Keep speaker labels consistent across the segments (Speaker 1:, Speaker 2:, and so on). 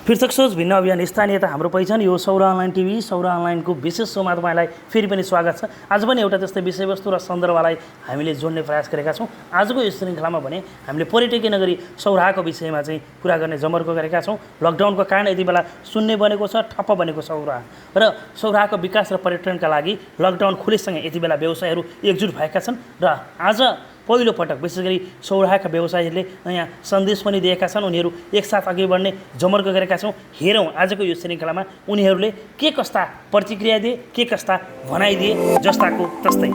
Speaker 1: पृथक सोच भिन्न अभियान स्थानीयता हाम्रो पहिचान। यो सौर अनलाइन टिभी सौर अनलाइनको विशेष शोमा तपाईँलाई फेरि पनि स्वागत छ। आज पनि एउटा त्यस्तै विषयवस्तु र सन्दर्भलाई हामीले जोड्ने प्रयास गरेका छौँ। आजको यो श्रृङ्खलामा भने हामीले पर्यटकीय नगरी सौराहाको विषयमा चाहिँ कुरा गर्ने जमर्को गरेका छौँ। लकडाउनको कारण यति बेला शून्य बनेको छ, ठप्प बनेको सौराहा र सौराहाको विकास र पर्यटनका लागि लकडाउन खुलेसँगै यति बेला व्यवसायहरू एकजुट भएका छन् र आज पहिलो पटक विशेष गरी सौराहाका व्यवसायीहरूले नयाँ सन्देश पनि दिएका छन्। उनीहरू एकसाथ अघि बढ्ने जमर्को गरेका छौँ। हेरौँ आजको यो श्रृङ्खलामा उनीहरूले के कस्ता प्रतिक्रिया दिए, के कस्ता भनाइ दिए, जस्ताको तस्तै।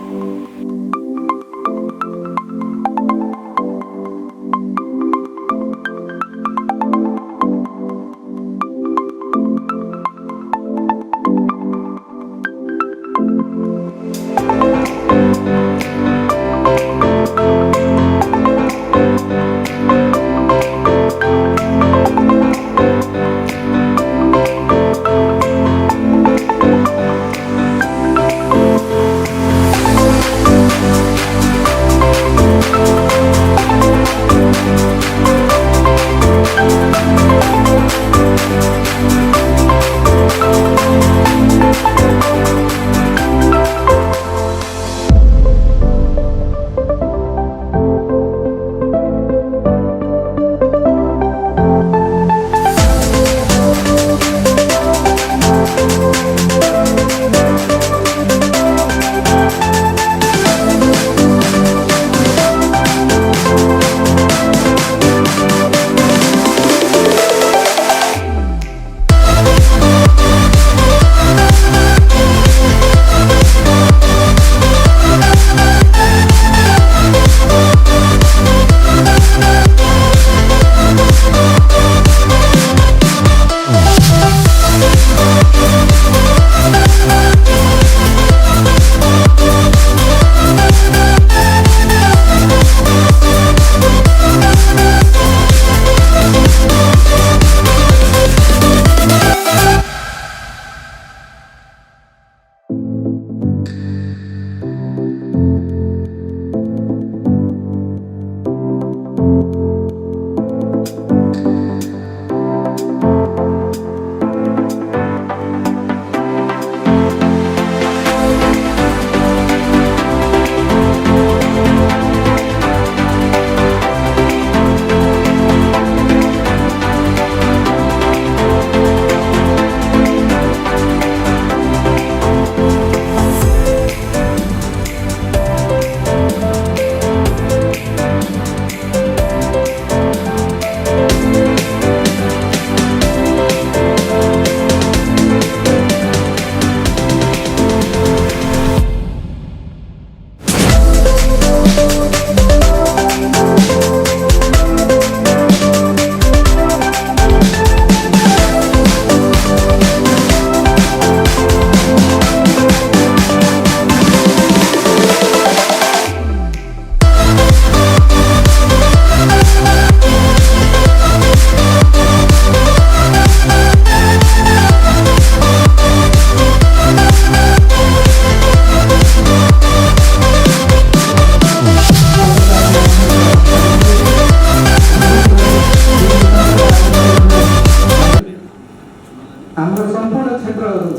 Speaker 2: हाम्रो सम्पूर्ण क्षेत्रहरू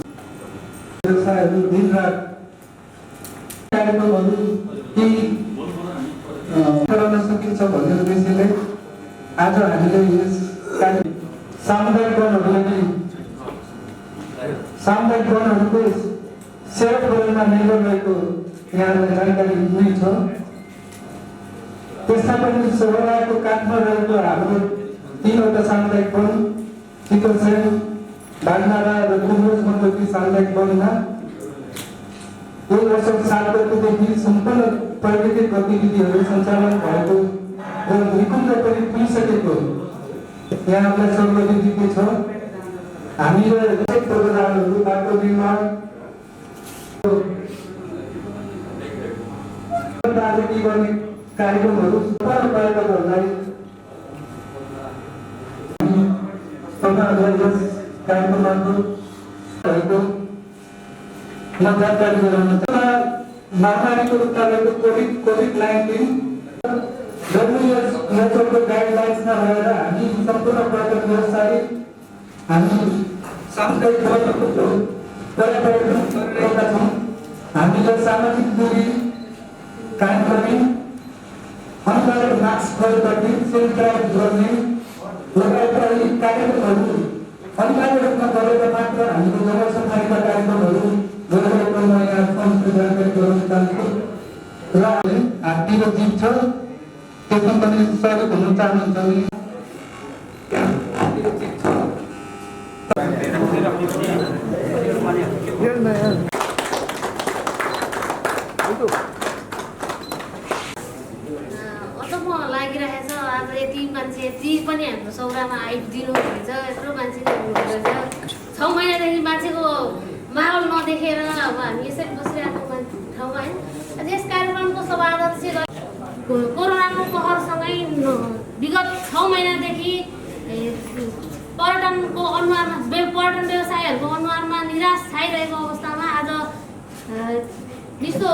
Speaker 2: व्यवसायहरू दिनरात कार्यक्रमहरू केही गराउन सकिन्छ भन्ने उद्देश्यले आज हामीले यस सामुदायिक वनहरूको सेवा प्रयोगमा निर्भर रहेको यहाँलाई जानकारी दिनु छ। त्यसमा पनि सौराहाको काठमा रहेको हाम्रो 3वटा सामुदायिक वन चितोसेन, बागनारा र कुम्रोज मण्डलकी सामुदायिक वनमा यो वर्ष 7 गतेदेखि सम्पूर्ण प्राकृतिक गतिविधिहरू सञ्चालन भएको र निकुञ्ज पनि पुगिसकेको यहाँलाई सङ्गति दिएको छ। हामीले प्रोग्रामहरू, बाटो निर्माण, आदि गर्ने कार्यक्रमहरू सम्पूर्ण पर्यटकहरूलाई कार्यक्रममा भएको जानकारी गराउन महामारीको रूपमा रहेको कोभिड-19 WHO नेचरको गाइडलाइन्समा रहेर हामी सम्पूर्ण पर्यटन व्यवसायी हामी सामुदायिक वनहरूको पर्यावरण गरिरहेका छौँ। हामीले सामाजिक दूरी कायम गर्ने, अनिवार्य मास्क प्रयोग गर्ने, सेनिटाइज गर्ने लगायतका यी कार्यक्रमहरू अनिवार्य रूपमा गरेर मात्र हामीले जंगल सफारीका कार्यक्रमहरू गरिरहेको म यहाँ सम्पूर्ण जानकारी गराउन चाहन्छु। र हात्ती र जीव छ, त्यसमा पनि सहयोग हुन चाहनुहुन्छ भने
Speaker 3: लागिरहेछ। आज यति मान्छे यति पनि हाम्रो सौरामा आइदिनु हुन्छ, यत्रो मान्छे हुनुहुन्छ। 6 महिनादेखि मान्छेको माहौल नदेखेर अब हामी यसरी बसिरहेको ठाउँमा है। यस कार्यक्रमको सभाध्यक्ष कोरोनाको कहरसँगै विगत 6 महिनादेखि पर्यटनको अनुहारमा पर्यटन व्यवसायहरूको अनुहारमा निराश छाइरहेको अवस्थामा आज विश्व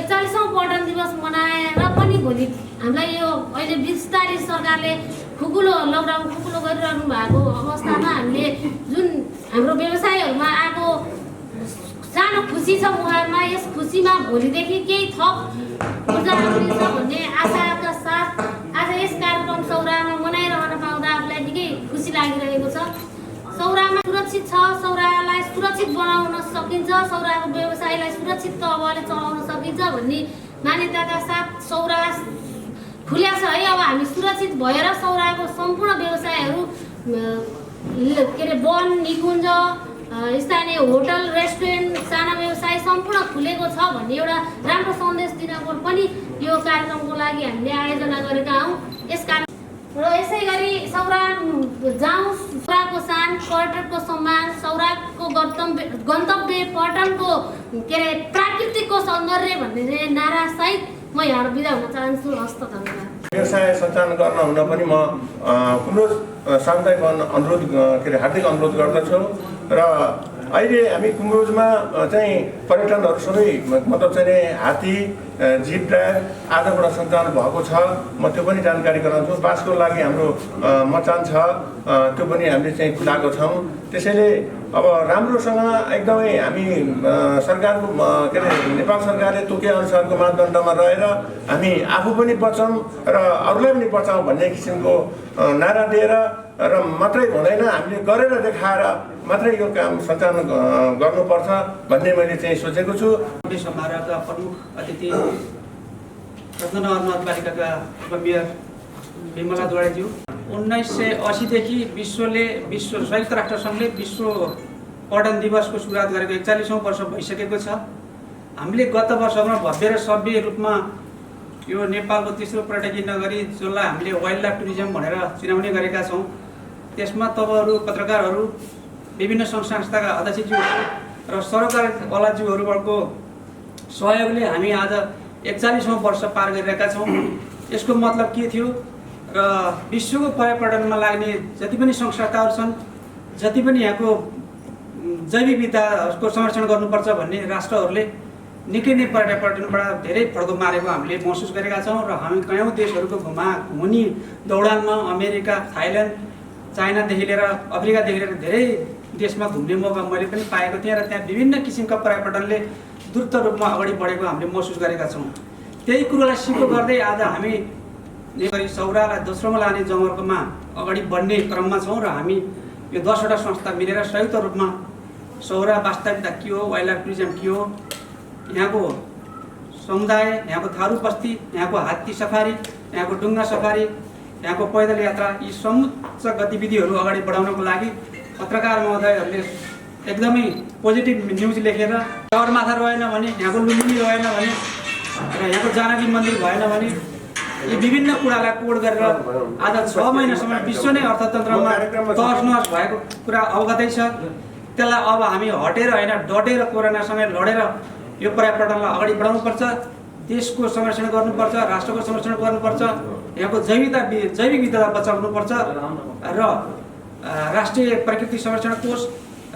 Speaker 3: 41औं पर्यटन दिवस मनाएर पनि भोलि हामीलाई यो अहिले बिस्तारै सरकारले खुकुलो लकडाउन खुकुलो गरिरहनु भएको अवस्थामा हामीले जुन हाम्रो व्यवसायहरूमा आएको सानो खुसी छ मुहारमा, यस खुसीमा भोलिदेखि केही थप ऊर्जा आउनेछ भन्ने आशाका साथ आज यस कार्यक्रम सौरामा मनाइरहन पाउँदा आफूलाई निकै खुसी लागिरहेको छ। सौरामा सुरक्षित छ, सौरालाई सुरक्षित बनाउन सकिन्छ, सौराको व्यवसायलाई सुरक्षित तहले चलाउन सकिन्छ भन्ने मान्यताका साथ सौरा खुल्या छ है। अब हामी सुरक्षित भएर सौराको सम्पूर्ण व्यवसायहरू के अरे वन निकुञ्ज स्थानीय होटल रेस्टुरेन्ट साना व्यवसाय सम्पूर्ण खुलेको छ भन्ने एउटा राम्रो सन्देश दिनको पनि यो कार्यक्रमको लागि हामीले आयोजना गरेका हौँ। यस र यसै गरी सौरा जाउँ, सौराको शान, पर्यटकको सम्मान, सौराको गन्तव्य पर्यटनको के अरे प्राकृतिकको सौन्दर्य भन्ने नारा सहित म यहाँ बिदा हुन चाहन्छु। हस्त धन्यवाद।
Speaker 4: व्यवसाय सञ्चालन गर्न हुन पनि म कुमुरोज सामुदायिक वन अनुरोध के अरे हार्दिक अनुरोध गर्दछु। र अहिले हामी कुमुरोजमा चाहिँ पर्यटनहरू सबै मतलब चाहिँ हात्ती, जिप ड्राइभ आजबाट सञ्चालन भएको छ। म त्यो पनि जानकारी गराउँछु। बासको लागि हाम्रो मचान छ, त्यो पनि हामीले चाहिँ खुलाएको छौँ। त्यसैले अब राम्रोसँग एकदमै हामी सरकारको के अरे नेपाल सरकारले तोकेअनुसारको मापदण्डमा रहेर हामी आफू पनि बचाउँ र अरूलाई पनि बचाउँ भन्ने किसिमको नारा दिएर र मात्रै हुँदैन, हामीले गरेर देखाएर मात्रै यो काम सञ्चालन गर्नुपर्छ भन्ने मैले चाहिँ सोचेको छु।
Speaker 5: समारोहका प्रमुख अतिथि रत्ननगर नगरपालिकाका उपमेयर विमला द्वारेज्यू, 1980 देखि विश्व संयुक्त राष्ट्र सङ्घले विश्व पर्यटन दिवसको सुरुवात गरेको 41औं वर्ष भइसकेको छ। हामीले गत वर्षमा भव्य र सभ्य रूपमा यो नेपालको तेस्रो पर्यटकीय नगरी जसलाई हामीले वाइल्ड लाइफ टुरिज्म भनेर चिनाउने गरेका छौँ। त्यसमा तपाईँहरू पत्रकारहरू, विभिन्न सङ्घ संस्थाका अध्यक्षज्यूहरू र सरकारवालाज्यूहरूको सहयोगले हामी आज 41औं वर्ष पार गरिरहेका छौँ। यसको मतलब के थियो र विश्वको पर्यटनमा लाग्ने जति पनि सङ्घ संस्थाहरू छन्, जति पनि यहाँको जैविक विविधताको संरक्षण गर्नुपर्छ भन्ने राष्ट्रहरूले निकै नै पर्यटनबाट धेरै फड्को मारेको हामीले महसुस गरेका छौँ। र हामी कयौँ देशहरूको घुनी दौडानमा अमेरिका, थाइल्यान्ड, चाइनादेखि लिएर अफ्रिकादेखि लिएर धेरै देशमा घुम्ने मौका मैले पनि पाएको थिएँ। र त्यहाँ विभिन्न किसिमका पर्यटनले द्रुत रूपमा अगाडि बढेको हामीले महसुस गरेका छौँ। त्यही कुरोलाई सिको गर्दै आज हामी नेपाली सौरालाई दोस्रोमा लाने जमर्कोमा अगाडि बढ्ने क्रममा छौँ। र हामी यो 10वटा संस्था मिलेर संयुक्त रूपमा सौरा वास्तविकता के हो, वाइल्ड लाइफ टुरिज्म के हो, यहाँको समुदाय, यहाँको थारू बस्ती, यहाँको हात्ती सफारी, यहाँको डुङ्गा सफारी, यहाँको पैदल यात्रा, यी समुच्च गतिविधिहरू अगाडि बढाउनको लागि पत्रकार महोदयहरूले एकदमै पोजिटिभ न्युज लेखेर सगरमाथा रहेन भने, यहाँको लुम्बिनी रहेन भने र यहाँको जानकी मन्दिर भएन भने यी विभिन्न कुरालाई कोड गरेर आज 6 महिनासम्म विश्व नै अर्थतन्त्रमा तहस नहस भएको कुरा अवगतै छ। त्यसलाई अब हामी हटेर होइन, डटेर कोरोनासँग लडेर यो पर्यटनलाई अगाडि बढाउनुपर्छ, देशको संरक्षण गर्नुपर्छ, राष्ट्रको संरक्षण गर्नुपर्छ, यहाँको जैविक विविधता बचाउनुपर्छ र राष्ट्रिय प्राकृतिक संरक्षण कोष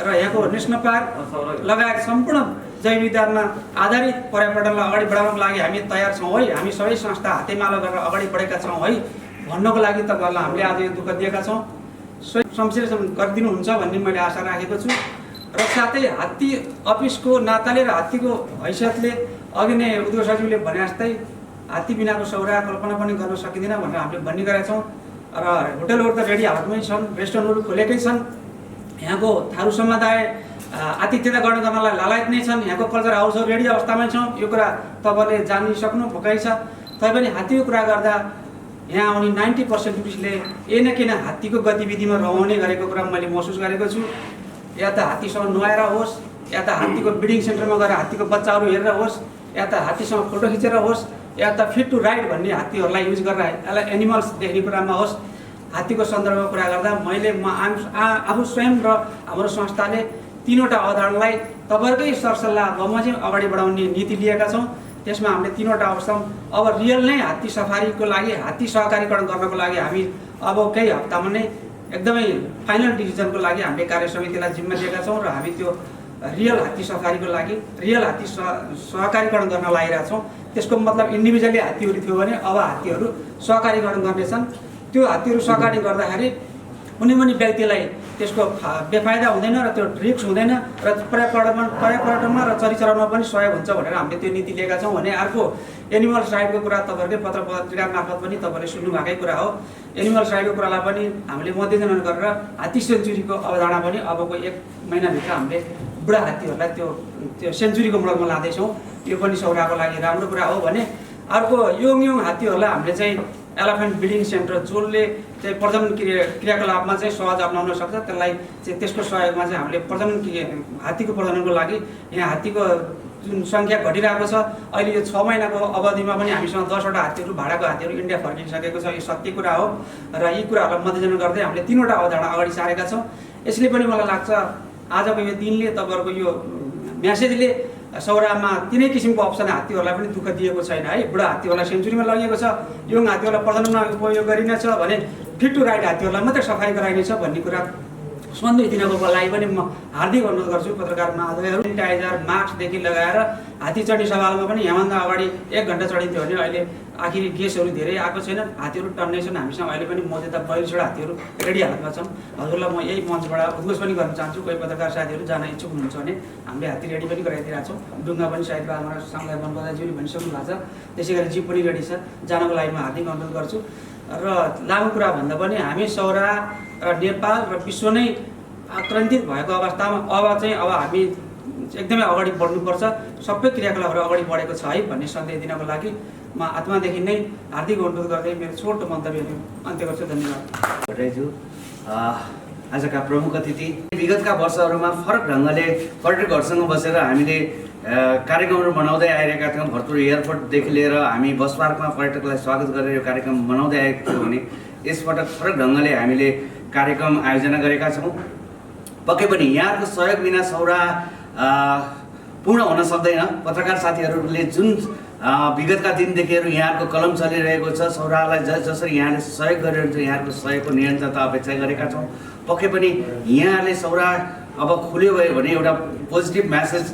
Speaker 5: र यहाँको नेसनल पार्क लगायत सम्पूर्ण जैविक विविधतामा आधारित पर्यटनलाई अगाडि बढाउनको लागि हामी तयार छौँ है। हामी सबै संस्था हातेमालो गरेर अगाडि बढेका छौँ है भन्नको लागि तपाईँहरूलाई हामीले आज यो दुःख दिएका छौँ। संश्लेषण गरिदिनुहुन्छ भन्ने मैले आशा राखेको छु। र साथै हात्ती अफिसको नाताले र हात्तीको हैसियतले अघि नै उद्योग सचिवले भने जस्तै हात्ती बिनाको सौरा कल्पना पनि गर्न सकिँदैन भनेर हामीले भन्ने गरेका छौँ। र होटलहरू त रेडी हालतमै छन्, रेस्टुरेन्टहरू खोलेकै छन्। यहाँको थारू समुदाय आतिथ्यता गर्न गर्नलाई लालायत नै छन्। यहाँको कल्चर हाउसहरू रेडी अवस्थामै छौँ। यो कुरा तपाईँले जानिसक्नु भएकै छ। तैपनि हात्तीको कुरा गर्दा यहाँ आउने 90% टुरिस्टले केही न केही हात्तीको गतिविधिमा रहने गरेको कुरा मैले महसुस गरेको छु। या त हात्तीसँग नुहाएर होस्, या त हात्तीको ब्रिडिङ सेन्टरमा गएर हात्तीको बच्चाहरू हेरेर होस्, या त हात्तीसँग फोटो खिचेर होस्, या त फिट टु राइड भन्ने हात्तीहरूलाई युज गरेर यसलाई एनिमल्स देख्ने कुरामा होस्। हात्तीको सन्दर्भमा कुरा गर्दा आफू स्वयं र हाम्रो संस्थाले 3वटा अवधारणालाई तपाईँहरूकै सरसल्लाह बमोजिम अगाडि बढाउने नीति लिएका छौँ। त्यसमा हामीले 3वटा अवस्थामा अब रियल नै हात्ती सफारीको लागि, हात्ती सहकारीकरण गर्नको लागि हामी अब केही हप्तामा नै एकदमै फाइनल डिसिजनको लागि हामीले कार्य समितिलाई जिम्मा दिएका छौँ र हामी त्यो रियल हात्ती सफारीको लागि रियल हात्ती सहकारीकरण गर्न लागिरहेका छौँ। त्यसको मतलब इन्डिभिजुअली हात्तीहरू थियो भने अब हात्तीहरू सहकारीकरण गर्नेछन्। त्यो हात्तीहरू सहकारी गर्दाखेरि कुनै पनि व्यक्तिलाई त्यसको बेफाइदा हुँदैन र त्यो रिस्क हुँदैन र पर्यटनमा र चरिचरणमा पनि सहयोग हुन्छ भनेर हामीले त्यो नीति लिएका छौँ। भने अर्को एनिमल्स राइटको कुरा तपाईँहरूकै पत्र पत्रिका मार्फत पनि तपाईँले सुन्नुभएकै कुरा हो। एनिमल्स राइटको कुरालाई पनि हामीले मध्यनजर गरेर हात्ती सेन्चुरीको अवधारणा पनि अबको 1 महिनाभित्र हामीले बुढा हात्तीहरूलाई त्यो सेन्चुरीको मोडलमा लाँदैछौँ। यो पनि सौराको लागि राम्रो कुरा हो। भने अर्को यङ हात्तीहरूलाई हामीले चाहिँ एलिफेन्ट ब्रिडिङ सेन्टर जसले चाहिँ प्रजनन क्रियाकलापमा चाहिँ सहज अप्नाउन सक्छ, त्यसलाई चाहिँ त्यसको सहयोगमा चाहिँ हामीले हात्तीको प्रजननको लागि यहाँ हात्तीको जुन सङ्ख्या घटिरहेको छ, अहिले यो 6 महिनाको अवधिमा पनि हामीसँग 10वटा हात्तीहरू भाडाको हात्तीहरू इन्डिया फर्किसकेको छ। यो सत्य कुरा हो र यी कुराहरूलाई मध्यनजर गर्दै हामीले 3वटा अवधारणा अगाडि सारेका छौँ। यसले पनि मलाई लाग्छ आजको यो दिनले तपाईँहरूको यो म्यासेजले सौरामा 3 किसिमको अप्सन हात्तीहरूलाई पनि दुःख दिएको छैन है। बुढा हात्तीहरूलाई सेन्चुरीमा लगिएको छ, यङ हात्तीहरूलाई प्रजननमा उपयोग गरिनेछ भने फिट टु राइड हात्तीहरूलाई मात्रै सफाई गराइनेछ भन्ने कुरा सन्देश दिनको लागि पनि म हार्दिक अनुरोध गर्छु पत्रकार महोदयहरू। सेनिटाइजर मास्कदेखि लगाएर हात्ती चढ्ने सवालमा पनि यहाँभन्दा अगाडि 1 घन्टा चढिन्थ्यो भने अहिले आखिरी गेसहरू धेरै आएको छैनन्, हात्तीहरू टन्नै छन्। हामीसँग अहिले पनि मौजूदा 42वटा हात्तीहरू रेडी हालतमा छन्। हजुरलाई म यही मञ्चबाट उद्घोष पनि गर्न चाहन्छु, कोही पत्रकार साथीहरू जान इच्छुक हुनुहुन्छ भने हामीले हात्ती रेडी पनि गराइदिरहेको छौँ। डुङ्गा पनि सायद हाम्रो समुदाय वनबजाज्यूले भनिसक्नु भएको छ, त्यसै गरी जिप पनि रेडी छ। जानको लागि म हार्दिक अनुरोध गर्छु। र लामो कुरा भन्दा पनि हामी सौरा र नेपाल र विश्व नै आक्रान्तित भएको अवस्थामा अब हामी एकदमै अगाडि बढ्नुपर्छ, सबै क्रियाकलापहरू अगाडि बढेको छ है भन्ने सन्देश दिनको लागि म आत्मादेखि नै हार्दिक अनुरोध गर्दै मेरो छोटो मन्तव्यहरू अन्त्य गर्छु। धन्यवाद।
Speaker 6: भट्टराईज्यू, आजका प्रमुख अतिथि, विगतका वर्षहरूमा फरक ढङ्गले पर्यटकहरूसँग बसेर हामीले कार्यक्रमहरू मनाउँदै आइरहेका थियौँ। भरतपुर एयरपोर्टदेखि लिएर हामी बस पार्कमा पर्यटकलाई स्वागत गरेर यो कार्यक्रम मनाउँदै आएका थियौँ भने यसपटक फरक ढङ्गले हामीले कार्यक्रम आयोजना गरेका छौँ। पक्कै पनि यहाँको सहयोग बिना सौरा पूर्ण हुन सक्दैन। पत्रकार साथीहरूले जुन विगतका दिनदेखि यहाँको कलम चलिरहेको छ, सौरालाई जसरी यहाँले सहयोग गरिरहन्छ यहाँको सहयोगको निरन्तरता अपेक्षा गरेका छौँ। पक्कै पनि यहाँले सौरा अब खुल्यो भयो भने एउटा पोजिटिभ म्यासेज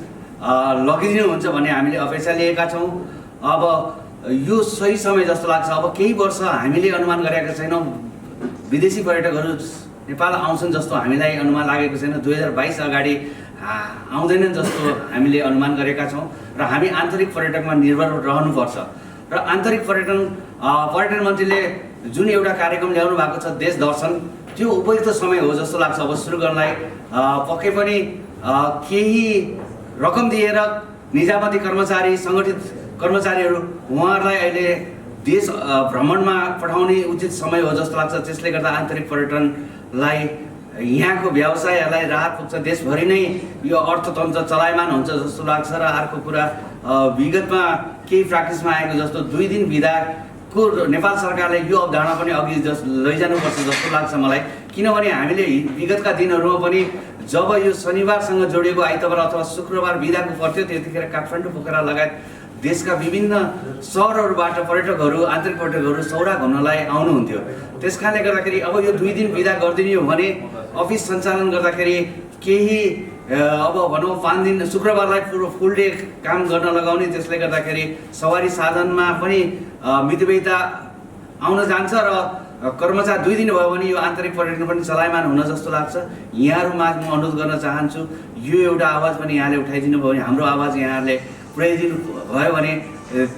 Speaker 6: लगिदिनुहुन्छ भन्ने हामीले अपेक्षा लिएका छौँ। अब यो सही समय जस्तो लाग्छ। अब केही वर्ष हामीले अनुमान गरेका छैनौँ विदेशी पर्यटकहरू नेपाल आउँछन् जस्तो हामीलाई अनुमान लागेको छैन। 2022 अगाडि आउँदैनन् जस्तो हामीले अनुमान गरेका छौँ र हामी आन्तरिक पर्यटकमा निर्भर रहनुपर्छ। र आन्तरिक पर्यटन मन्त्रीले जुन एउटा कार्यक्रम ल्याउनु भएको छ देश दर्शन, त्यो उपयुक्त समय हो जस्तो लाग्छ अब सुरु गर्नलाई। पक्कै पनि केही रकम दिएर निजामती कर्मचारी, सङ्गठित कर्मचारीहरू उहाँहरूलाई अहिले देश भ्रमणमा पठाउने उचित समय हो जस्तो लाग्छ। त्यसले गर्दा आन्तरिक पर्यटनलाई यहाँको व्यवसायहरूलाई राहत पुग्छ, देशभरि नै यो अर्थतन्त्र चलायमान हुन्छ जस्तो लाग्छ। र अर्को कुरा, विगतमा केही प्र्याक्टिसमा आएको जस्तो 2 दिन बिदाको नेपाल सरकारले यो अवधारणा पनि अघि लैजानुपर्छ जस्तो लाग्छ मलाई। किनभने हामीले विगतका दिनहरूमा पनि जब यो शनिबारसँग जोडिएको आइतबार अथवा शुक्रबार बिदाको पर्थ्यो त्यतिखेर काठमाडौँ, पोखरा लगायत देशका विभिन्न सहरहरूबाट पर्यटकहरू, आन्तरिक पर्यटकहरू सौरा घुम्नलाई आउनुहुन्थ्यो। त्यस कारणले गर्दाखेरि अब यो 2 दिन बिदा गरिदिने हो भने अफिस सञ्चालन गर्दाखेरि केही अब भनौँ 5 दिन शुक्रबारलाई फुल डे काम गर्न लगाउने, त्यसले गर्दाखेरि सवारी साधनमा पनि मितव्ययिता आउन जान्छ र कर्मचारी 2 दिन भयो भने यो आन्तरिक पर्यटन पनि चलायमान हुन जस्तो लाग्छ। यहाँहरूमाझ म अनुरोध गर्न चाहन्छु, यो एउटा आवाज पनि यहाँले उठाइदिनु भयो भने, हाम्रो आवाज यहाँहरूले पुर्याइदिनु भयो भने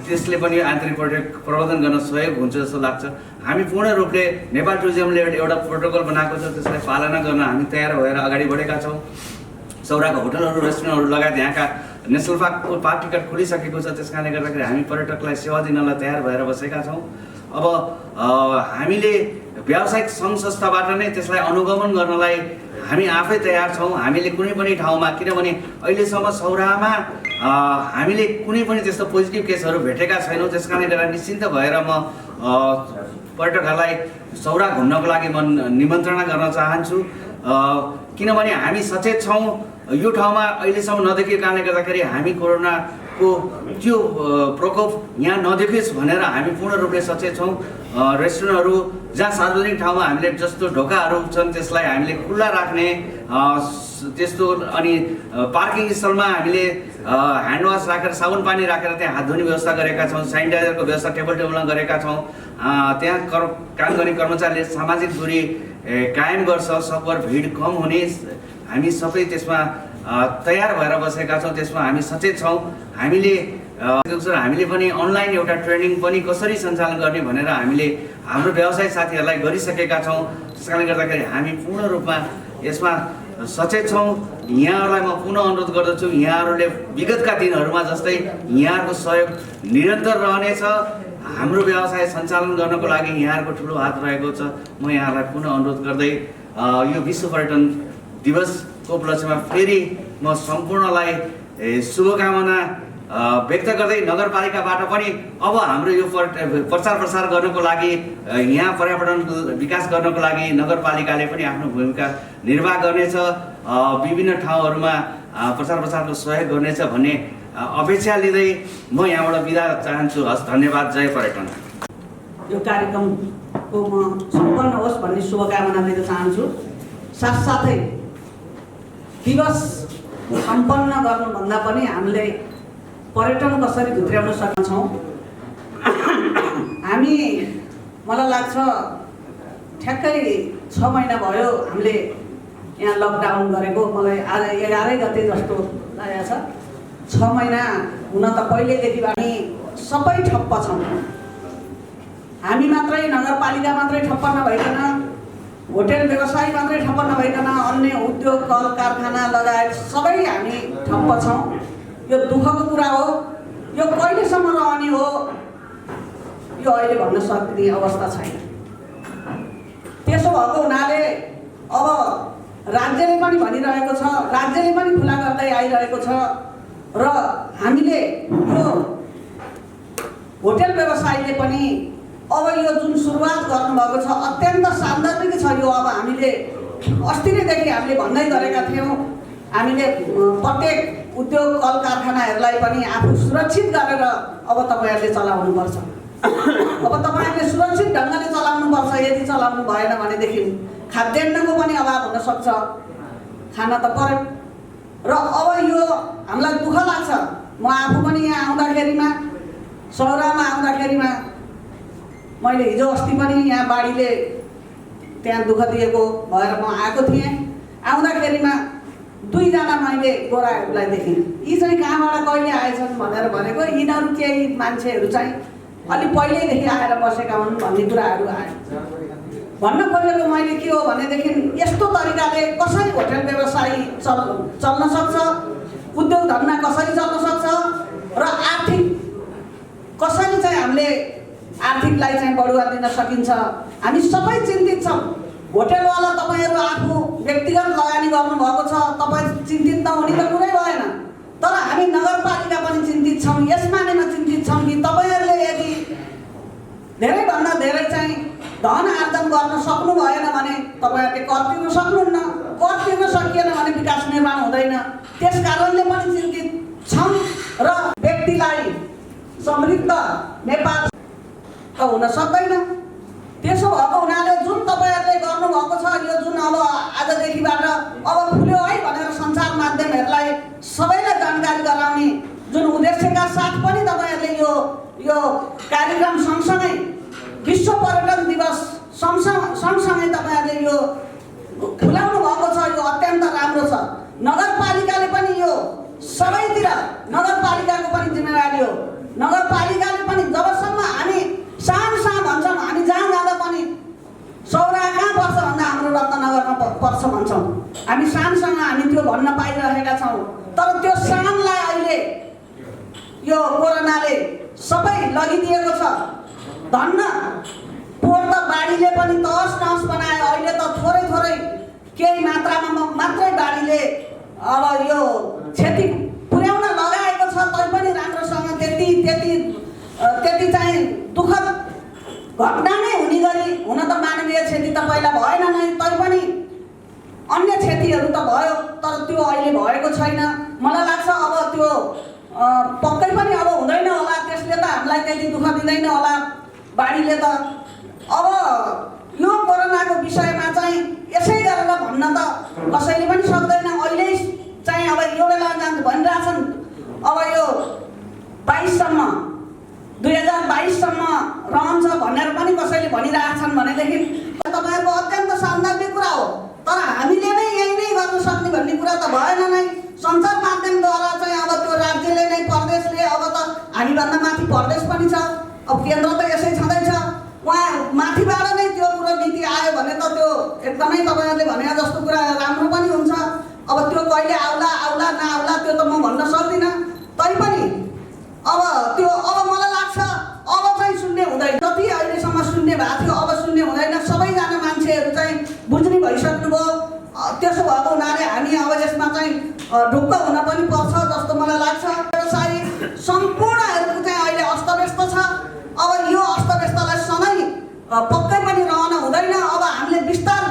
Speaker 6: त्यसले पनि आन्तरिक पर्यटक प्रबन्धन गर्न सहयोग हुन्छ जस्तो लाग्छ। हामी पूर्ण रूपले नेपाल टुरिज्मले एउटा प्रोटोकल बनाएको छ, त्यसलाई पालना गर्न हामी तयार भएर अगाडि बढेका छौँ। सौराको होटलहरू, रेस्टुरेन्टहरू लगायत यहाँका नेसनल पार्क टिकट खोलिसकेको छ। त्यस कारणले गर्दाखेरि हामी पर्यटकलाई सेवा दिनलाई तयार भएर बसेका छौँ। अब हामीले व्यावसायिक सङ्घ संस्थाबाट नै त्यसलाई अनुगमन गर्नलाई हामी आफै तयार छौँ। हामीले कुनै पनि ठाउँमा, किनभने अहिलेसम्म सौरामा हामीले कुनै पनि त्यस्तो पोजिटिभ केसहरू भेटेका छैनौँ। त्यस कारणले गर्दा निश्चिन्त भएर म पर्यटकहरूलाई सौरा घुम्नको लागि म निमन्त्रणा गर्न चाहन्छु। किनभने हामी सचेत छौँ, यो ठाउँमा अहिलेसम्म नदेखिएको कारणले गर्दाखेरि हामी कोरोनाको त्यो प्रकोप यहाँ नदेखियोस् भनेर हामी पूर्ण रूपले सचेत छौँ। रेस्टुरेन्टहरू जहाँ सार्वजनिक ठाउँमा हामीले जस्तो ढोकाहरू छन् त्यसलाई हामीले खुल्ला राख्ने, त्यस्तो अनि पार्किङ स्थलमा हामीले ह्यान्डवास राखेर, साबुन पानी राखेर त्यहाँ हात धुने व्यवस्था गरेका छौँ। सेनिटाइजरको व्यवस्था टेबलमा गरेका छौँ। त्यहाँ काम गर्ने कर्मचारीले सामाजिक दूरी कायम गर्छ, सकभर भिड कम हुने हामी सबै त्यसमा तयार भएर बसेका छौँ। त्यसमा हामी सचेत छौँ। हामीले पनि अनलाइन एउटा ट्रेनिङ पनि कसरी सञ्चालन गर्ने भनेर हामीले हाम्रो व्यवसाय साथीहरूलाई गरिसकेका छौँ। त्यस कारणले गर्दाखेरि हामी पूर्ण रूपमा यसमा सचेत छौँ। यहाँहरूलाई म पुनः अनुरोध गर्दछु, यहाँहरूले विगतका दिनहरूमा जस्तै यहाँहरूको सहयोग निरन्तर रहनेछ। हाम्रो व्यवसाय सञ्चालन गर्नको लागि यहाँहरूको ठुलो हात रहेको छ। म यहाँहरूलाई पुनः अनुरोध गर्दै यो विश्व पर्यटन दिवसको उपलक्ष्यमा फेरि म सम्पूर्णलाई शुभकामना व्यक्त गर्दै नगरपालिकाबाट पनि अब हाम्रो यो प्रचार प्रसार गर्नको लागि, यहाँ पर्यावरण विकास गर्नको लागि नगरपालिकाले पनि आफ्नो भूमिका निर्वाह गर्नेछ। विभिन्न ठाउँहरूमा प्रचार प्रसारको सहयोग गर्नेछ भन्ने अपेक्षा लिँदै म यहाँबाट बिदा चाहन्छु। हस्, धन्यवाद। जय पर्यटन।
Speaker 7: यो कार्यक्रमको म सम्पन्न होस् भन्ने शुभकामना दिन चाहन्छु। साथसाथै दिवस सम्पन्न गर्नुभन्दा पनि हामीले पर्यटन कसरी भित्र्याउन सक्छौँ, हामी मलाई लाग्छ ठ्याक्कै 6 महिना भयो हामीले यहाँ लकडाउन गरेको। मलाई आज 11 गते जस्तो लागेको छ। 6 महिना हुन त पहिलेदेखि हामी सबै ठप्प छौँ। हामी मात्रै, नगरपालिका मात्रै ठप्प नभइकन, होटेल व्यवसाय मात्रै ठप्प नभइकन अन्य उद्योग, कल कारखाना लगायत सबै हामी ठप्प छौँ। यो दुःखको कुरा हो। यो कहिलेसम्म रहने हो यो अहिले भन्न सक्ने अवस्था छैन। त्यसो भएको हुनाले अब राज्यले पनि भनिरहेको छ, राज्यले पनि खुला गर्दै आइरहेको छ र हामीले यो होटेल व्यवसायले पनि अब यो जुन सुरुवात गर्नुभएको छ अत्यन्त सान्दर्भिक छ। यो अब हामीले अस्ति नैदेखि हामीले भन्दै गरेका थियौँ, हामीले प्रत्येक उद्योग कल कारखानाहरूलाई पनि आफू सुरक्षित गरेर अब तपाईँहरूले चलाउनुपर्छ। अब तपाईँहरूले सुरक्षित ढङ्गले चलाउनुपर्छ। यदि चलाउनु भएन भनेदेखि खाद्यान्नको पनि अभाव हुनसक्छ, खाना त पर्यो। र अब यो हामीलाई दुःख लाग्छ। म आफू पनि यहाँ आउँदाखेरिमा, सौरामा आउँदाखेरिमा, मैले हिजो अस्ति पनि यहाँ बाढीले त्यहाँ दुःख दिएको भएर म आएको थिएँ। आउँदाखेरिमा 2 जना मैले गोराहरूलाई देखेँ। यी चाहिँ कहाँबाट कहिले आएछन् भनेर भनेको, यिनीहरू केही मान्छेहरू चाहिँ अलि पहिल्यैदेखि आएर बसेका हुन् भन्ने कुराहरू आयो। भन्न खोजेको मैले के हो भनेदेखि यस्तो तरिकाले कसरी होटेल व्यवसाय चल्न सक्छ, उद्योग धन्दा कसरी चल्न सक्छ र आर्थिक कसरी चाहिँ हामीले आर्थिकलाई चाहिँ बढुवा दिन सकिन्छ। हामी सबै चिन्तित छौँ। होटेलवाला तपाईँहरू आफू व्यक्तिगत लगानी गर्नुभएको छ, तपाईँ चिन्तित नहुने त कुरै भएन। तर हामी नगरपालिका पनि चिन्तित छौँ। यस मानेमा चिन्तित छौँ कि तपाईँहरूले यदि धेरैभन्दा धेरै चाहिँ धन आर्जन गर्न सक्नु भएन भने तपाईँहरूले कर तिर्न सक्नुहुन्न। कर तिर्न सकिएन भने विकास निर्माण हुँदैन। त्यस कारणले पनि चिन्तित छौँ र व्यक्तिलाई समृद्ध नेपाल त हुन सक्दैन। त्यसो भएको हुनाले जुन तपाईँहरूले गर्नुभएको छ, यो जुन अब आजदेखिबाट अब खुल्यो है भनेर सञ्चार माध्यमहरूलाई सबैलाई जानकारी गराउने जुन उद्देश्यका साथ पनि तपाईँहरूले यो कार्यक्रम सँगसँगै विश्व पर्यटन दिवस सँगसँगै तपाईँहरूले यो खुलाउनु भएको छ, यो अत्यन्त राम्रो छ। नगरपालिकाले पनि यो सबैतिर नगरपालिकाको पनि जिम्मेवारी हो। नगरपालिकाले पनि जबसम्म हामी सानो भन्छौँ, हामी जहाँ जाँदा पनि सौरा कहाँ पर्छ भन्दा हाम्रो रत्नगरमा पर्छ भन्छौँ। हामी सानसँग हामी त्यो भन्न पाइरहेका छौँ। तर त्यो सानलाई अहिले यो कोरोनाले सबै लगिदिएको छ। धन्न पोहोर त बाढीले पनि तहस नहस बनायो। अहिले त थोरै केही मात्रामा मात्रै बाढीले अब यो क्षति पुर्याउन लगाएको छ। तैपनि राम्रोसँग त्यति चाहिँ दुःखद घटना नै हुने गरी, हुन त मानवीय क्षति त पहिला भएन नै, तैपनि अन्य क्षतिहरू त भयो, तर त्यो अहिले भएको छैन। मलाई लाग्छ अब त्यो पक्कै पनि अब हुँदैन होला। त्यसले त हामीलाई त्यति दुःख दिँदैन होला बाढीले त। अब यो कोरोनाको विषयमा चाहिँ यसै गरेर भन्न त कसैले पनि सक्दैन। अहिले चाहिँ अब यो बेला भनिरहेछन् अब यो 2022सम्म रहन्छ भनेर पनि कसैले भनिरहेछन् भनेदेखि तपाईँहरूको अत्यन्त सान्दर्भिक कुरा हो। तर हामीले नै यही नै गर्न सक्ने भन्ने कुरा त भएन नै। सञ्चार माध्यमद्वारा चाहिँ अब त्यो राज्यले नै, प्रदेशले, अब त हामीभन्दा माथि प्रदेश पनि छ, अब केन्द्र त यसै छँदैछ। उहाँ माथिबाट नै त्यो कुरो नीति आयो भने त त्यो एकदमै तपाईँहरूले भने जस्तो कुरा राम्रो पनि हुन्छ। अब त्यो कहिले आउला नआउला त्यो त म भन्न सक्दिनँ। तैपनि अब त्यो अब मलाई लाग्छ अब चाहिँ शून्य हुँदैन। जति अहिलेसम्म शून्य भएको थियो अब शून्य हुँदैन। सबैजना मान्छेहरू चाहिँ बुझ्ने भइसक्नुभयो। त्यसो भएको हुनाले हामी अब यसमा चाहिँ ढुक्क हुन पनि पर्छ जस्तो मलाई लाग्छ। व्यवसाय सम्पूर्णहरूको चाहिँ अहिले अस्तव्यस्त छ। अब यो अस्तव्यस्तलाई सधैँ पक्कै पनि रहन हुँदैन। अब हामीले बिस्तार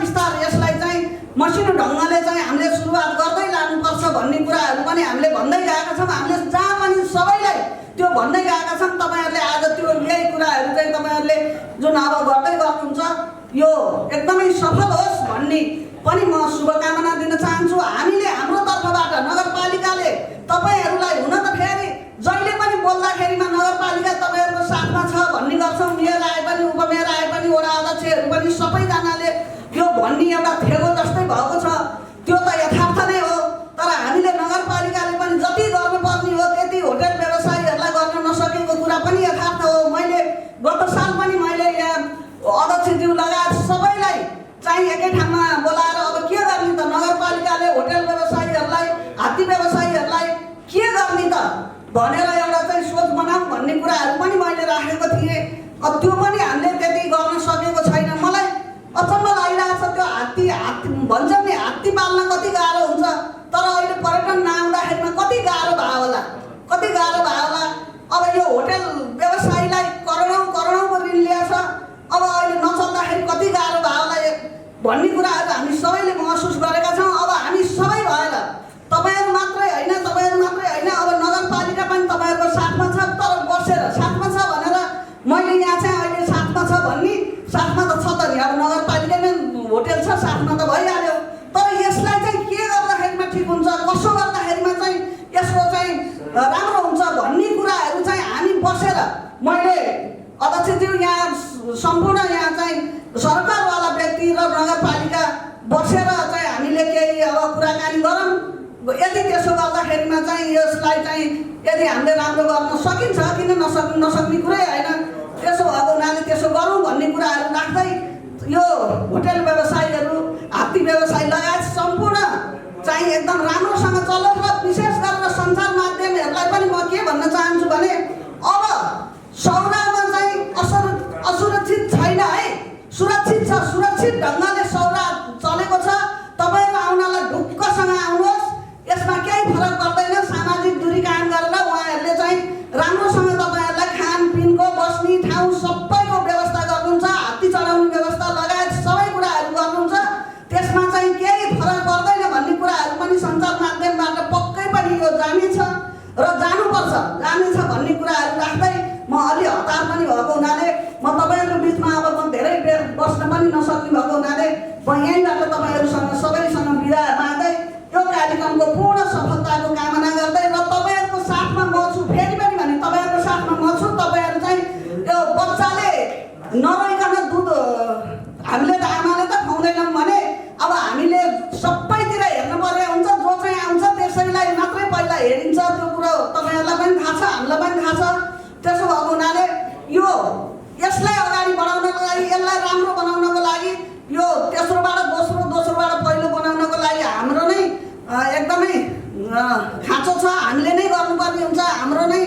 Speaker 7: यसलाई चाहिँ मसिनो ढङ्गले चाहिँ हामीले सुरुवात गर्दै लानुपर्छ भन्ने कुराहरू पनि हामीले भन्दै गएका छौँ। हामीले जहाँ पनि सबैलाई त्यो भन्दै गएका छौँ। तपाईँहरूले आज त्यो यही कुराहरू चाहिँ तपाईँहरूले जुन अब गर्दै गर्नुहुन्छ यो एकदमै सफल होस् भन्ने पनि म शुभकामना दिन चाहन्छु। हामीले हाम्रो तर्फबाट नगरपालिकाले तपाईँहरूलाई हुन त फेरि जहिले पनि बोल्दाखेरिमा नगरपालिका तपाईँहरूको साथमा छ भन्ने गर्छौँ। मेयर आए पनि, उपमेयर आए पनि, वडा अध्यक्षहरू पनि सबैजनाले यो भन्ने एउटा थेगो जस्तै भएको छ। त्यो त यथार्थ नै हो। तर हामीले नगरपालिकाले पनि जति गर्नुपर्ने हो त्यति होटल व्यवसायीहरूलाई गर्न नसकेको कुरा पनि यथार्थ हो। मैले गत साल पनि मैले यहाँ अध्यक्षज्यू लगायत सबैलाई चाहिँ एकै ठाउँमा बोलाएर अब के गर्ने त, नगरपालिकाले होटल व्यवसायीहरूलाई, हात्ती व्यवसायीहरूलाई के गर्ने त भनेर एउटा चाहिँ सोच बनाऊँ भन्ने कुराहरू पनि मैले राखेको थिएँ। त्यो पनि हामीले त्यति गर्न सकेको छैन। मलाई अचम्म लागिरहेको छ त्यो हात्ती भन्छ नि, हात्ती पाल्न कति गाह्रो हुन्छ। तर अहिले पर्यटन नआउँदाखेरिमा कति गाह्रो भयो होला। अब यो होटल व्यवसायीलाई करोडौँको ऋण ल्याएछ। अब अहिले नचल्दाखेरि कति गाह्रो भयो होला भन्ने कुराहरू हामी सबैले महसुस गरेका छौँ। अब हामी सबै भएर तपाईँहरू मात्रै होइन अब नगरपालिका पनि तपाईँहरूको साथमा छ। तर बसेर साथमा छ भनेर मैले यहाँ चाहिँ अहिले साथमा छ भन्ने, साथमा त छ त नि, अब नगरपालिकामै होटल छ साथमा त भइहाल्यो। तर यसलाई चाहिँ के गर्दाखेरिमा ठिक हुन्छ, कसो गर्दाखेरिमा चाहिँ यसको चाहिँ राम्रो हुन्छ भन्ने कुराहरू चाहिँ हामी बसेर, मैले अध्यक्षज्यू यहाँ सम्पूर्ण यहाँ चाहिँ सरकारवाला व्यक्ति र नगरपालिका बसेर चाहिँ हामीले केही अब कुराकानी गरौँ। यदि त्यसो गर्दाखेरिमा चाहिँ यसलाई चाहिँ यदि हामीले राम्रो गर्न सकिन्छ, किन नसक्ने कुरै होइन। त्यसो भएको हुनाले त्यसो गरौँ भन्ने कुराहरू राख्दै यो होटल व्यवसायीहरू, हात्ती व्यवसायी लगायत सम्पूर्ण चाहिँ एकदम राम्रोसँग चलोस्। र विशेष गरेर सञ्चार माध्यमहरूलाई पनि म के भन्न चाहन्छु भने अब सौरामा चाहिँ असुरक्षित छैन है, सुरक्षित छ। सुरक्षित ढङ्गले सौरा चलेको छ। तपाईँहरू आउनलाई ढुक्कसँग आउनुहोस्। यसमा केही फरक पर्दैन। सामाजिक दूरी कायम गरेर उहाँहरूले चाहिँ राम्रोसँग तपाईँहरूलाई खानपिनको, बस्ने ठाउँ सबैको व्यवस्था गर्नुहुन्छ। हात्ती चढाउने व्यवस्था लगायत सबै कुराहरू गर्नुहुन्छ। त्यसमा चाहिँ केही फरक पर्दैन भन्ने कुराहरू पनि सञ्चार माध्यमबाट पक्कै पनि यो जानेछ र जानेछ भन्ने कुराहरू राख्दै म अलि हतार पनि भएको हुनाले म तपाईँहरूको बिचमा अब म धेरै बेर बस्न पनि नसक्ने भएको हुनाले म यहीँबाट तपाईँहरूसँग सबैसँग बिदा माग्दै यो कार्यक्रमको पूर्ण सफलताको कामना गर्दै र तपाईँहरूको साथमा म छु। फेरि पनि भने तपाईँहरूको साथमा म छु। तपाईँहरू चाहिँ यो बच्चाले नरोइकन दुध हामीलाई पनि थाहा छ। त्यसो भएको हुनाले यसलाई अगाडि बढाउनको लागि, यसलाई राम्रो बनाउनको लागि, यो तेस्रोबाट दोस्रो, दोस्रोबाट पहिलो बनाउनको लागि हाम्रो नै एकदमै खाँचो छ। हामीले नै गर्नुपर्ने हुन्छ, हाम्रो नै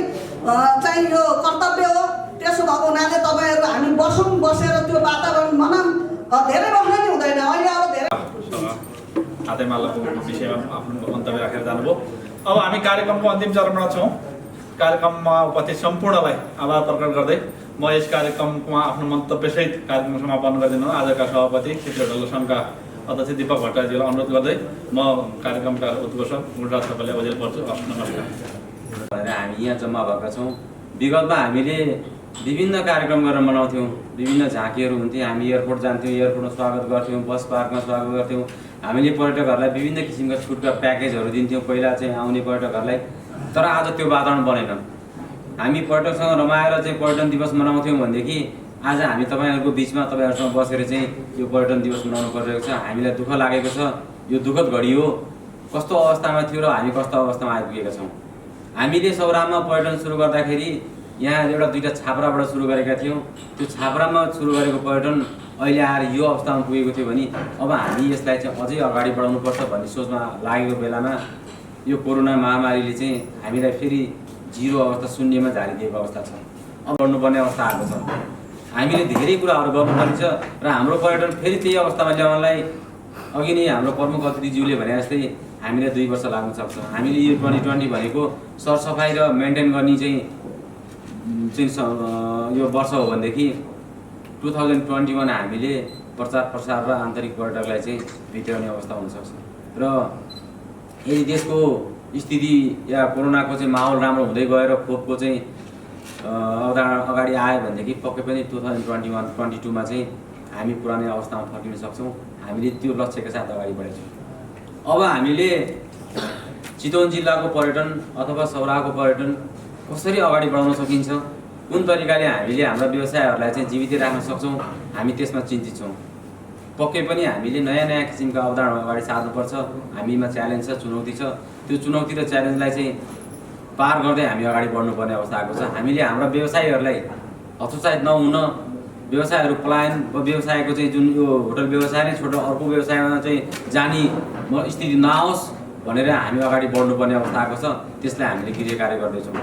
Speaker 7: चाहिँ यो कर्तव्य हो। त्यसो भएको हुनाले तपाईँहरू हामी बसेर त्यो वातावरण बनाऊँ। धेरै बस्न नि हुँदैन, अहिले अब धेरै
Speaker 8: हातेमा लगाएको विषयमा आफ्नो मन्तव्य राखेर जानुभयो। अब हामी कार्यक्रमको अन्तिम चरणमा छौँ। कार्यक्रममा उपस्थित सम्पूर्णलाई आभार प्रकट गर्दै म यस कार्यक्रममा आफ्नो मन्तव्यसहित कार्यक्रम समापन गरिदिनु आजका सभापति क्षेत्रीय डल्लो सङ्घका अध्यक्ष दीपक भट्टराईजीलाई अनुरोध गर्दै म कार्यक्रमका उद्घोषक गुणराज थापाले अझै पर्छु। नमस्कार।
Speaker 9: भनेर हामी यहाँ जम्मा भएका छौँ। विगतमा हामीले विभिन्न कार्यक्रम गरेर मनाउँथ्यौँ, विभिन्न झाँकीहरू हुन्थे। हामी एयरपोर्ट जान्थ्यौँ, एयरपोर्टमा स्वागत गर्थ्यौँ, बस पार्कमा स्वागत गर्थ्यौँ। हामीले पर्यटकहरूलाई विभिन्न किसिमका छुटका प्याकेजहरू दिन्थ्यौँ पहिला चाहिँ आउने पर्यटकहरूलाई। तर आज त्यो वातावरण बनेन। हामी पर्यटकसँग रमाएर चाहिँ पर्यटन दिवस मनाउँथ्यौँ भनेदेखि आज हामी तपाईँहरूको बिचमा तपाईँहरूसँग बसेर चाहिँ यो पर्यटन दिवस मनाउनु परिरहेको छ। हामीलाई दुःख लागेको छ। यो दुःखद घडी हो। कस्तो अवस्थामा थियो र हामी कस्तो अवस्थामा आइपुगेका छौँ। हामीले सौरामा पर्यटन सुरु गर्दाखेरि यहाँ एउटा दुईवटा छाप्राबाट सुरु गरेका थियौँ। त्यो छाप्रामा सुरु गरेको पर्यटन अहिले आएर यो अवस्थामा पुगेको थियो भने अब हामी यसलाई चाहिँ अझै अगाडि बढाउनुपर्छ भन्ने सोचमा लागेको बेलामा यो कोरोना महामारीले चाहिँ हामीलाई फेरि जिरो अवस्था, शून्यमा झारिदिएको अवस्था छ। अब बढ्नुपर्ने अवस्था आएको छ। हामीले धेरै कुराहरू गर्नुपर्ने छ र हाम्रो पर्यटन फेरि त्यही अवस्थामा ल्याउनलाई अघि नै हाम्रो प्रमुख अतिथिज्यूले भने जस्तै हामीलाई 2 वर्ष लाग्न सक्छ। हामीले यो 2020 भनेको सरसफाइ र मेन्टेन गर्ने चाहिँ यो वर्ष हो भनेदेखि 2021 हामीले प्रचार प्रसार र आन्तरिक पर्यटकलाई चाहिँ भित्राउने अवस्था हुनसक्छ। र यदि देशको स्थिति या कोरोनाको चाहिँ माहौल राम्रो हुँदै गएर खोपको चाहिँ अवधारणा अगाडि आयो भनेदेखि पक्कै पनि 2021-22 चाहिँ हामी पुरानै अवस्थामा फर्किन सक्छौँ। हामीले त्यो लक्ष्यका साथ अगाडि बढेका छौँ। अब हामीले चितवन जिल्लाको पर्यटन अथवा सौराको पर्यटन कसरी अगाडि बढाउन सकिन्छ, कुन तरिकाले हामीले हाम्रा व्यवसायहरूलाई चाहिँ जीवित राख्न सक्छौँ, हामी त्यसमा चिन्तित छौँ। पक्कै पनि हामीले नयाँ नयाँ किसिमका अवधारणा अगाडि सार्नुपर्छ। हामीमा च्यालेन्ज छ, चुनौती छ। त्यो चुनौती र च्यालेन्जलाई चाहिँ पार गर्दै हामी अगाडि बढ्नुपर्ने अवस्था आएको छ। हामीले हाम्रा व्यवसायीहरूलाई हतोत्साहित नहुन, व्यवसायहरू पलायन व्यवसायको चाहिँ जुन यो होटल व्यवसाय नै छोटो अर्को व्यवसायमा चाहिँ जाने स्थिति नआओस् भनेर हामी अगाडि बढ्नुपर्ने अवस्था आएको छ। त्यसलाई हामीले गृह कार्य गर्दैछौँ।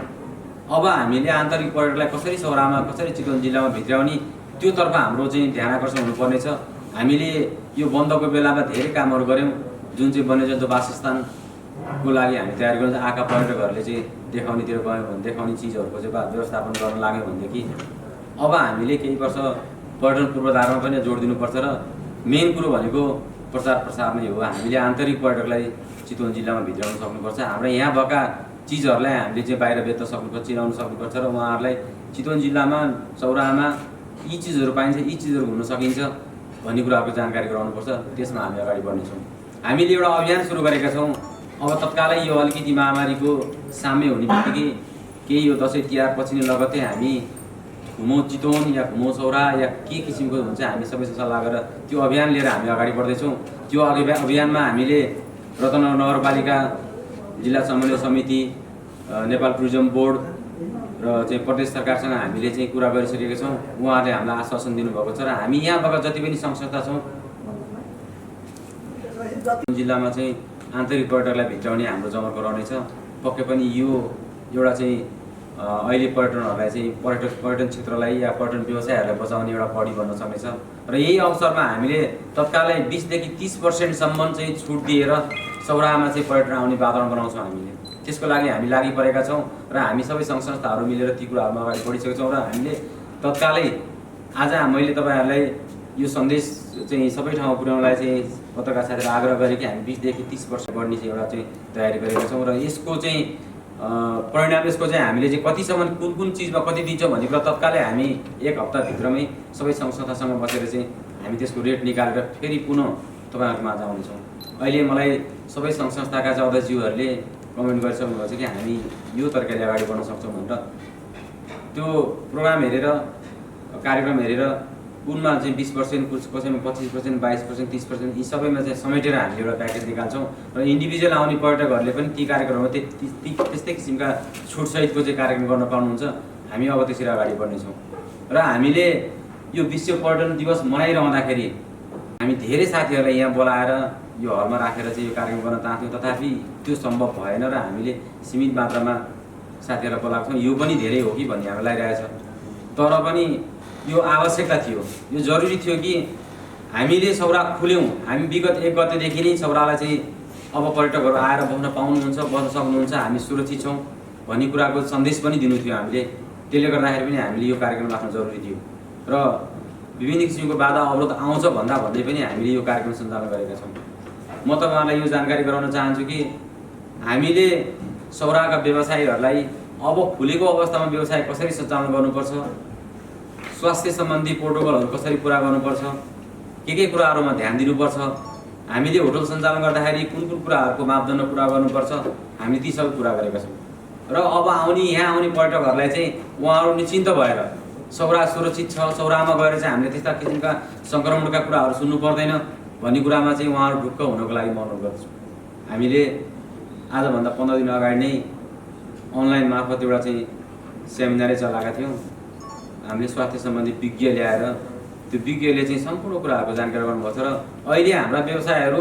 Speaker 9: अब हामीले आन्तरिक पर्यटकलाई कसरी सौरामा, कसरी चितवन जिल्लामा भित्राउने त्योतर्फ हाम्रो चाहिँ ध्यान आकर्षण हुनुपर्नेछ। हामीले यो बन्दको बेलामा धेरै कामहरू गऱ्यौँ। जुन चाहिँ वन्यजन्तु वासस्थानको लागि हामी तयारी गर्छौँ। आएका पर्यटकहरूले चाहिँ देखाउनेतिर गयो भने देखाउने चिजहरूको चाहिँ व्यवस्थापन गर्न लाग्यो भनेदेखि अब हामीले केही वर्ष पर्यटन पूर्वाधारमा पनि जोड दिनुपर्छ र मेन कुरो भनेको प्रचार प्रसार नै हो। हामीले आन्तरिक पर्यटकलाई चितवन जिल्लामा भित्राउन सक्नुपर्छ। हाम्रा यहाँ भएका चिजहरूलाई हामीले चाहिँ बाहिर बेच्न सक्नुपर्छ, चिनाउन सक्नुपर्छ र उहाँहरूलाई चितवन जिल्लामा सौरामा यी चिजहरू पाइन्छ, यी चिजहरू हुन सकिन्छ भन्ने कुराहरूको जानकारी गराउनुपर्छ। त्यसमा हामी अगाडि बढ्नेछौँ। हामीले एउटा अभियान सुरु गरेका छौँ। अब तत्कालै यो अलिकति महामारीको साम्य हुने बित्तिकै केही यो दसैँ तिहार पछि नै लगत्तै हामी घुमो चितवन या घुमो सौरा या के किसिमको हुन्छ हामी सबैसँग सल्लाह गरेर त्यो अभियान लिएर हामी अगाडि बढ्दैछौँ। त्यो अभियानमा हामीले रत्नगर नगरपालिका, जिल्ला समन्वय समिति, नेपाल टुरिज्म बोर्ड र चाहिँ प्रदेश सरकारसँग हामीले चाहिँ कुरा गरिसकेका छौँ। उहाँहरूले हामीलाई आश्वासन दिनुभएको छ र हामी यहाँ भएका जति पनि सङ्घ संस्था छौँ जिल्लामा चाहिँ आन्तरिक पर्यटकलाई भित्राउने हाम्रो जमर्को रहनेछ। पक्कै पनि यो एउटा चाहिँ अहिले पर्यटनहरूलाई चाहिँ पर्यटन क्षेत्रलाई या पर्यटन व्यवसायहरूलाई बचाउने एउटा कडी बन्न सक्नेछ। र यही अवसरमा हामीले तत्कालै 20देखि 30% चाहिँ छुट दिएर सौरामा चाहिँ पर्यटन आउने वातावरण बनाउँछौँ। हामीले त्यसको लागि हामी लागि परेका छौँ र हामी सबै सङ्घ संस्थाहरू मिलेर ती कुराहरूमा अगाडि बढिसकेका छौँ। र हामीले तत्कालै आज मैले तपाईँहरूलाई यो सन्देश चाहिँ सबै ठाउँमा पुर्याउनलाई चाहिँ पत्रकार साथीहरू आग्रह गरेँ कि हामी 20देखि 30% बढ्ने चाहिँ एउटा चाहिँ तयारी गरेका छौँ। र यसको चाहिँ परिणाम यसको चाहिँ हामीले चाहिँ कतिसम्म कुन कुन चिजमा कति दिन्छौँ भन्ने कुरा तत्कालै हामी 1 हप्ताभित्रमै सबै सङ्घ संस्थासँग बसेर चाहिँ हामी त्यसको रेट निकालेर फेरि पुनः तपाईँहरूको माझ आउनेछौँ। अहिले मलाई सबै सङ्घ संस्थाका चाहिँ अध्यक्षज्यूहरूले कमेन्ट गरिसक्नुभएको छ कि हामी यो तरिकाले अगाडि बढ्न सक्छौँ भनेर। त्यो प्रोग्राम हेरेर, कार्यक्रम हेरेर कुनमा चाहिँ 20%, कसैमा 25%, 22%, 30%, यी सबैमा चाहिँ समेटेर हामीले एउटा प्याकेज निकाल्छौँ र इन्डिभिजुअल आउने पर्यटकहरूले पनि ती कार्यक्रममा त्यस्तै किसिमका छुटसहितको चाहिँ कार्यक्रम गर्न पाउनुहुन्छ। हामी अब त्यसरी अगाडि बढ्नेछौँ र हामीले यो विश्व पर्यटन दिवस मनाइरहँदाखेरि हामी धेरै साथीहरूलाई यहाँ बोलाएर यो हलमा राखेर चाहिँ यो कार्यक्रम गर्न चाहन्थ्यौँ, तथापि त्यो सम्भव भएन र हामीले सीमित मात्रामा साथीहरूलाई बोलाएको छौँ। यो पनि धेरै हो कि भन्ने हामीलाई लागेको छ, तर पनि यो आवश्यकता थियो, यो जरुरी थियो कि हामीले सौरा खुल्यौँ। हामी विगत 1 गतेदेखि नै सौरालाई चाहिँ अब पर्यटकहरू आएर बस्न पाउनुहुन्छ, बस्न सक्नुहुन्छ, हामी सुरक्षित छौँ भन्ने कुराको सन्देश पनि दिनु थियो हामीले। त्यसले गर्दाखेरि पनि हामीले यो कार्यक्रम राख्न जरुरी थियो र विभिन्न किसिमको बाधा अवरोध आउँछ भन्दै पनि हामीले यो कार्यक्रम सञ्चालन गरेका छौँ। म तपाईँहरूलाई यो जानकारी गराउन चाहन्छु कि हामीले सौराका व्यवसायीहरूलाई अब खुलेको अवस्थामा व्यवसाय कसरी सञ्चालन गर्नुपर्छ, स्वास्थ्य सम्बन्धी प्रोटोकलहरू कसरी पुरा गर्नुपर्छ, के कुराहरूमा ध्यान दिनुपर्छ, हामीले होटल सञ्चालन गर्दाखेरि कुन कुराहरूको मापदण्ड पुरा गर्नुपर्छ, हामी ती सबै पुरा गरेका छौँ र अब यहाँ आउने पर्यटकहरूलाई चाहिँ उहाँहरू निश्चिन्त भएर सौरा सुरक्षित छ, सौरामा गएर चाहिँ हामीले त्यस्ता किसिमका सङ्क्रमणका कुराहरू सुन्नु पर्दैन भन्ने कुरामा चाहिँ उहाँहरू ढुक्क हुनको लागि म अनुरोध गर्छु। हामीले आजभन्दा 15 दिन अगाडि नै अनलाइन मार्फत एउटा चाहिँ सेमिनारै चलाएका थियौँ। हामीले स्वास्थ्य सम्बन्धी विज्ञ ल्याएर त्यो विज्ञले चाहिँ सम्पूर्ण कुराहरूको जानकारी गर्नुभएको छ र अहिले हाम्रा व्यवसायहरू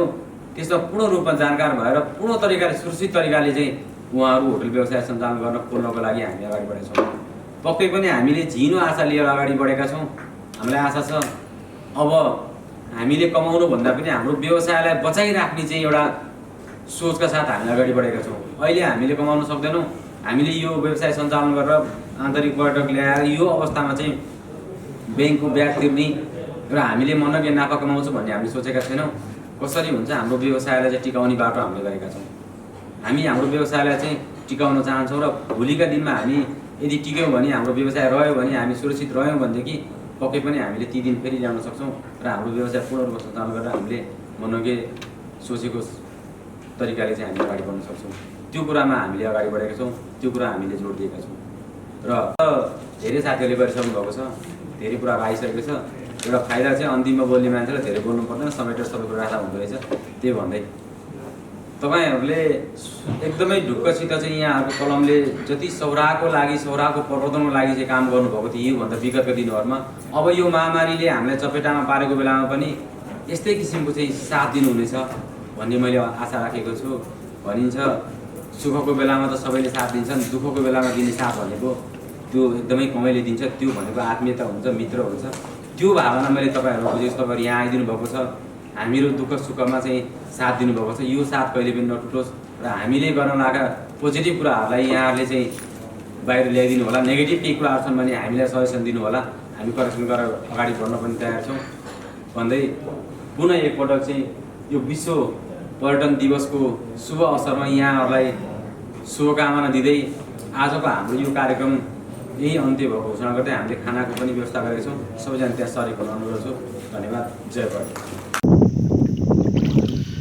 Speaker 9: त्यसमा पूर्ण रूपमा जानकार भएर पूर्ण तरिकाले सुरक्षित तरिकाले चाहिँ उहाँहरू होटल व्यवसाय सञ्चालन गर्न खोल्नको लागि हामी अगाडि बढेका छौँ। पक्कै पनि हामीले झिनो आशा लिएर अगाडि बढेका छौँ। हामीलाई आशा छ अब हामीले कमाउनु भन्दा पनि हाम्रो व्यवसायलाई बचाइराख्ने चाहिँ एउटा सोचका साथ हामी अगाडि बढेका छौँ। अहिले हामीले कमाउन सक्दैनौँ, हामीले यो व्यवसाय सञ्चालन गरेर आन्तरिक पर्यटक ल्याएर यो अवस्थामा चाहिँ ब्याङ्कको ब्याज तिर्ने र हामीले मनज्ञ नाफा कमाउँछौँ भन्ने हामीले सोचेका छैनौँ। कसरी हुन्छ हाम्रो व्यवसायलाई चाहिँ टिकाउने बाटो हामीले गरेका छौँ। हामी हाम्रो व्यवसायलाई चाहिँ टिकाउन चाहन्छौँ र भोलिका दिनमा हामी यदि टिक्यौँ भने हाम्रो व्यवसाय रह्यो भने हामी सुरक्षित रह्यौँ भनेदेखि पक्कै पनि हामीले ती दिन फेरि ल्याउन सक्छौँ र हाम्रो व्यवसाय पूर्ण रूपमा सञ्चालन गरेर हामीले मनज्ञ सोचेको तरिकाले चाहिँ हामी अगाडि बढ्न सक्छौँ। त्यो कुरामा हामीले अगाडि बढेका छौँ, त्यो कुरा हामीले जोड दिएका छौँ र धेरै साथीहरूले गरिसक्नु भएको छ, धेरै कुराहरू आइसकेको छ। एउटा फाइदा चाहिँ अन्तिममा बोल्ने मान्छेलाई धेरै बोल्नु पर्दैन, समेटेर सबै कुरा राख्दा हुँदो रहेछ। त्यही भन्दै तपाईँहरूले एकदमै ढुक्कसित चाहिँ यहाँहरूको कलमले जति सौराको लागि, सौराको प्रवर्धनको लागि चाहिँ काम गर्नुभएको थियो योभन्दा विगतका दिनहरूमा, अब यो महामारीले हामीलाई चपेटामा पारेको बेलामा पनि यस्तै किसिमको चाहिँ साथ दिनुहुनेछ भन्ने मैले आशा राखेको छु। भनिन्छ सुखको बेलामा त सबैले साथ दिन्छन्, दुःखको बेलामा दिने साथ भनेको त्यो एकदमै कमैले दिन्छ, त्यो भनेको आत्मीयता हुन्छ, मित्र हुन्छ। त्यो भावना मैले तपाईँहरू बुझेको, तपाईँहरू यहाँ आइदिनु भएको छ, हामीहरू दुःख सुखमा चाहिँ साथ दिनुभएको छ। यो साथ कहिले पनि नटुटोस् र हामीले गर्न लागेका पोजिटिभ कुराहरूलाई यहाँहरूले चाहिँ बाहिर ल्याइदिनु होला। नेगेटिभ केही कुराहरू छन् भने हामीलाई सजेसन दिनु होला, हामी करेक्सन गरेर अगाडि बढ्न पनि तयार छौँ भन्दै पुनः एकपटक चाहिँ यो विश्व पर्यटन दिवसको शुभ अवसरमा यहाँहरूलाई शुभकामना दिँदै आजको हाम्रो यो कार्यक्रम यही अन्त्य भएको घोषणा गर्दै हामीले खानाको पनि व्यवस्था गरेका छौँ। सबैजना त्यहाँ सरेको अनुरोध छु। धन्यवाद। जय पर्यटन।